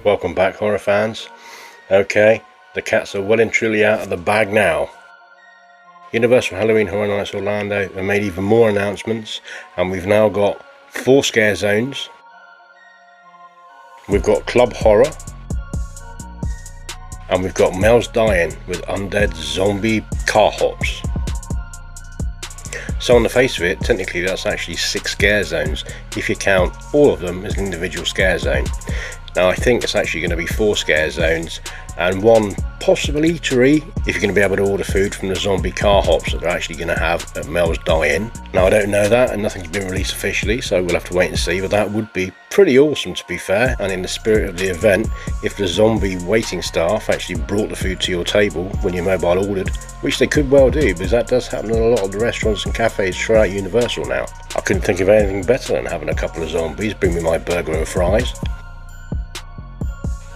Welcome back, horror fans. Okay, the cats are well and truly out of the bag now. Universal Halloween Horror Nights Orlando have made even more announcements, and we've now got 4 scare zones. We've got Club Horror, and we've got Males Dying with undead zombie car hops. So on the face of it, technically that's actually 6 scare zones if you count all of them as an individual scare zone. Now I think it's actually going to be 4 scare zones and 1 possible eatery if you're going to be able to order food from the zombie car hops that they're actually going to have at Males Dying. Now I don't know that, and nothing's been released officially, so we'll have to wait and see, but that would be pretty awesome to be fair. And in the spirit of the event, if the zombie waiting staff actually brought the food to your table when your mobile ordered, which they could well do, because that does happen in a lot of the restaurants and cafes throughout Universal now. I couldn't think of anything better than having a couple of zombies bring me my burger and fries.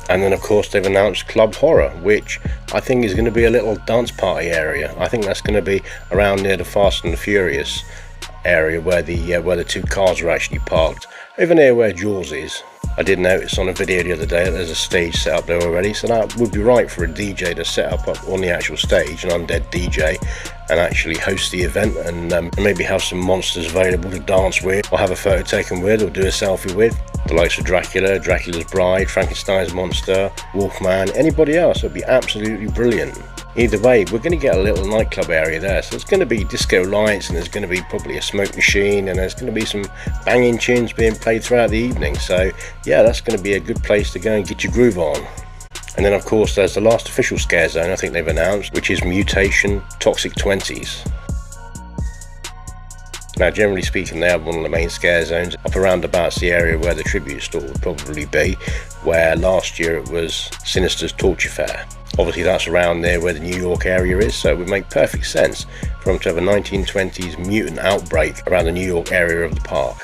And then of course they've announced Club Horror, which I think is going to be a little dance party area. I think that's going to be around near the Fast and the Furious area where the 2 cars are actually parked, over near where Jaws is. I did notice on a video the other day that there's a stage set up there already, so that would be right for a DJ to set up on the actual stage, an undead DJ, and actually host the event, and maybe have some monsters available to dance with, or have a photo taken with, or do a selfie with. The likes of Dracula, Dracula's Bride, Frankenstein's monster, Wolfman, anybody else. Would be absolutely brilliant. Either way, we're going to get a little nightclub area there, so there's going to be disco lights, and there's going to be probably a smoke machine, and there's going to be some banging tunes being played throughout the evening. So yeah, that's going to be a good place to go and get your groove on. And then of course there's the last official scare zone I think they've announced, which is Mutation Toxic 20s. Now generally speaking, they have one of the main scare zones up around about the area where the tribute store would probably be, where last year it was Sinister's Torture Fair. Obviously that's around there where the New York area is, so it would make perfect sense for them to have a 1920s mutant outbreak around the New York area of the park.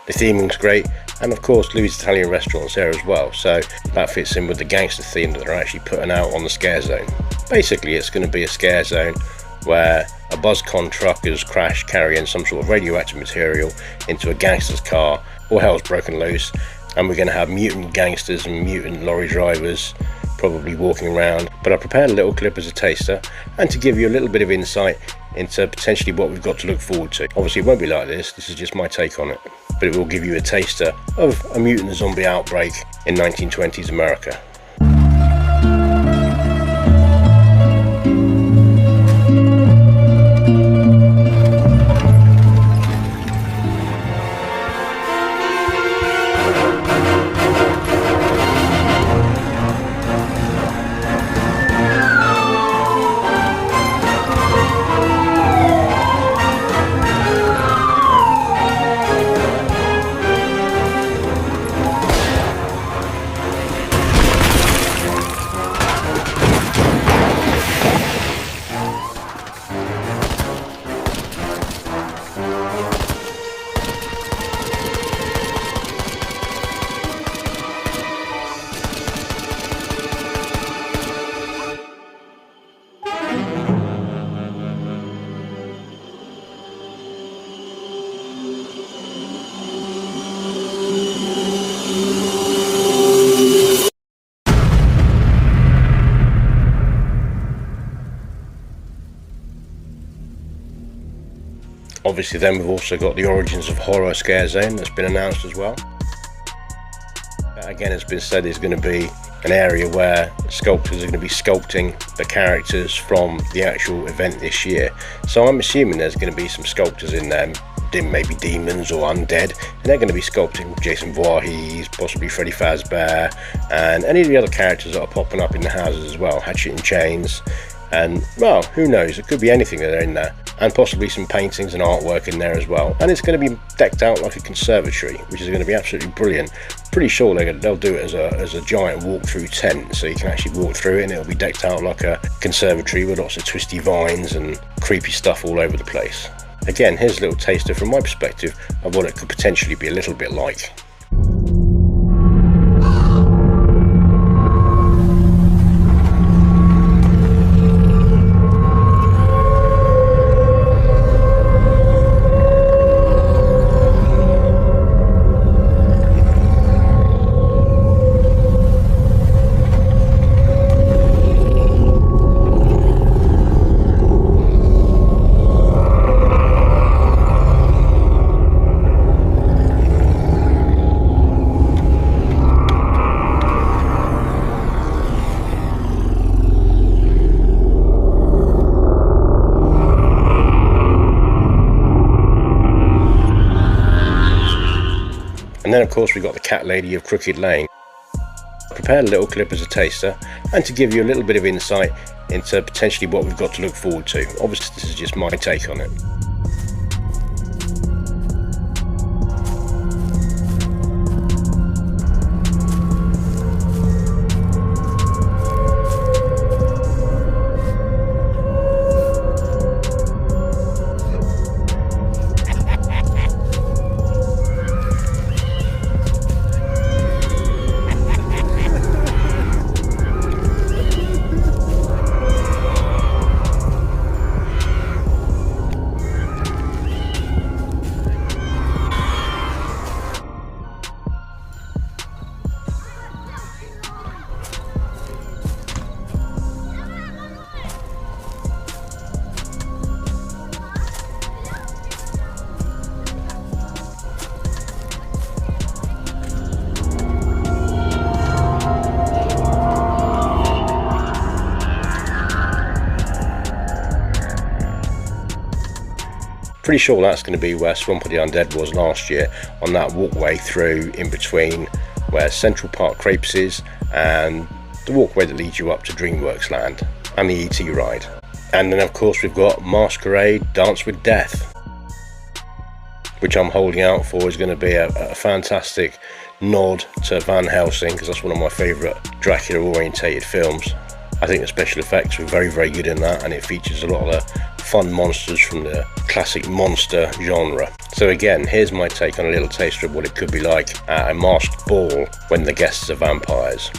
The theming's great, and of course Louis' Italian restaurant's there as well, so that fits in with the gangster theme that they're actually putting out on the scare zone. Basically it's going to be a scare zone where a BuzzCon truck has crashed carrying some sort of radioactive material into a gangster's car, all hell's broken loose, and we're going to have mutant gangsters and mutant lorry drivers probably walking around. But I prepared a little clip as a taster, and to give you a little bit of insight into potentially what we've got to look forward to. Obviously it won't be like this is just my take on it, but it will give you a taster of a mutant zombie outbreak in 1920s America. Obviously then we've also got the Origins of Horror scare zone that's been announced as well. Again, it's been said there's going to be an area where sculptors are going to be sculpting the characters from the actual event this year. So I'm assuming there's going to be some sculptors in there, maybe demons or undead, and they're going to be sculpting Jason Voorhees, possibly Freddy Fazbear, and any of the other characters that are popping up in the houses as well, Hatchet and Chains. And well, who knows, it could be anything that are in there, and possibly some paintings and artwork in there as well. And it's going to be decked out like a conservatory, which is going to be absolutely brilliant. Pretty sure they'll do it as a giant walk-through tent, so you can actually walk through it and it'll be decked out like a conservatory with lots of twisty vines and creepy stuff all over the place. Again, here's a little taster from my perspective of what it could potentially be a little bit like. And then of course we've got the Cat Lady of Crooked Lane. I prepared a little clip as a taster and to give you a little bit of insight into potentially what we've got to look forward to. Obviously this is just my take on it. Pretty sure that's going to be where Swamp of the Undead was last year, on that walkway through in between where Central Park Crepes is and the walkway that leads you up to DreamWorks Land and the ET ride. And then of course we've got Masquerade Dance with Death, which I'm holding out for is going to be a fantastic nod to Van Helsing, because that's one of my favourite Dracula orientated films. I think the special effects were very, very good in that, and it features a lot of the fun monsters from the classic monster genre. So again, here's my take on a little taster of what it could be like at a masked ball when the guests are vampires.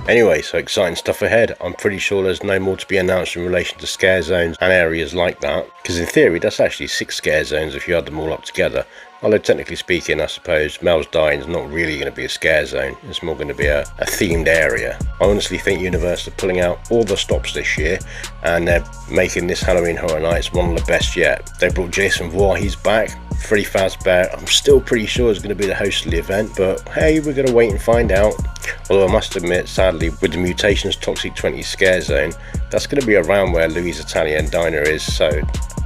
Anyway, so exciting stuff ahead. I'm pretty sure there's no more to be announced in relation to scare zones and areas like that, because in theory that's actually 6 scare zones if you add them all up together. Although technically speaking, I suppose Mel's Dying is not really going to be a scare zone, it's more going to be a themed area. I honestly think Universal are pulling out all the stops this year, and they're making this Halloween Horror Nights one of the best yet. They brought Jason Voorhees back. Freddy Fazbear, I'm still pretty sure is going to be the host of the event, but hey, we're going to wait and find out. Although I must admit, sadly, with the Mutations Toxic 20 Scare Zone, that's going to be around where Louis' Italian Diner is, so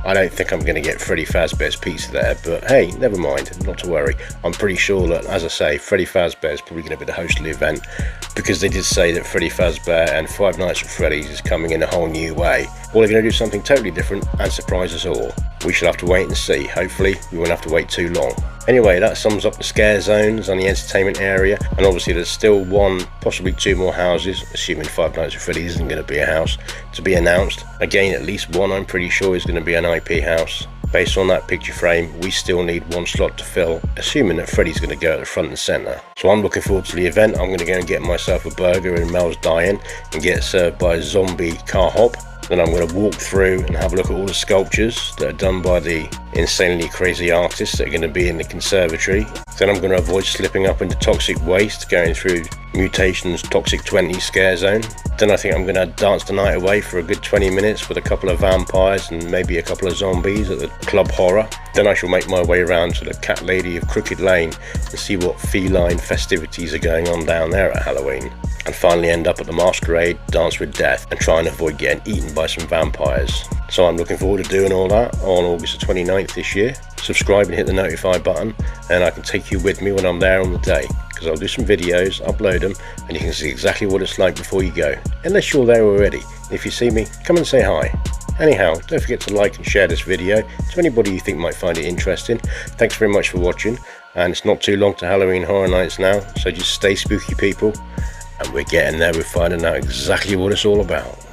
I don't think I'm going to get Freddy Fazbear's pizza there, but hey, never mind, not to worry. I'm pretty sure that, as I say, Freddy Fazbear is probably going to be the host of the event, because they did say that Freddy Fazbear and Five Nights at Freddy's is coming in a whole new way. Or they're going to do something totally different and surprise us all. We shall have to wait and see. Hopefully, we won't have to wait too long. Anyway, that sums up the scare zones and the entertainment area, and obviously there's still 1, possibly 2 more houses, assuming Five Nights at Freddy's isn't going to be a house, to be announced. Again, at least 1 I'm pretty sure is going to be an IP house. Based on that picture frame, we still need 1 slot to fill, assuming that Freddy's going to go at the front and centre. So I'm looking forward to the event. I'm going to go and get myself a burger in Mel's Dying and get served by a zombie car hop. Then I'm going to walk through and have a look at all the sculptures that are done by the insanely crazy artists that are going to be in the Conservatory. Then I'm going to avoid slipping up into toxic waste, going through Mutations Toxic 20 Scare Zone. Then I think I'm going to dance the night away for a good 20 minutes with a couple of vampires and maybe a couple of zombies at the Club Horror. Then I shall make my way around to the Cat Lady of Crooked Lane and see what feline festivities are going on down there at Halloween. And finally end up at the Masquerade Dance with Death and try and avoid getting eaten by some vampires. So I'm looking forward to doing all that on August the 29th this year. Subscribe and hit the notify button, and I can take you with me when I'm there on the day, because I'll do some videos, upload them, and you can see exactly what it's like before you go, unless you're there already. If you see me, come and say hi. Anyhow, don't forget to like and share this video to anybody you think might find it interesting. Thanks very much for watching, and it's not too long to Halloween Horror Nights now, so just stay spooky, people, and we're getting there with finding out exactly what it's all about.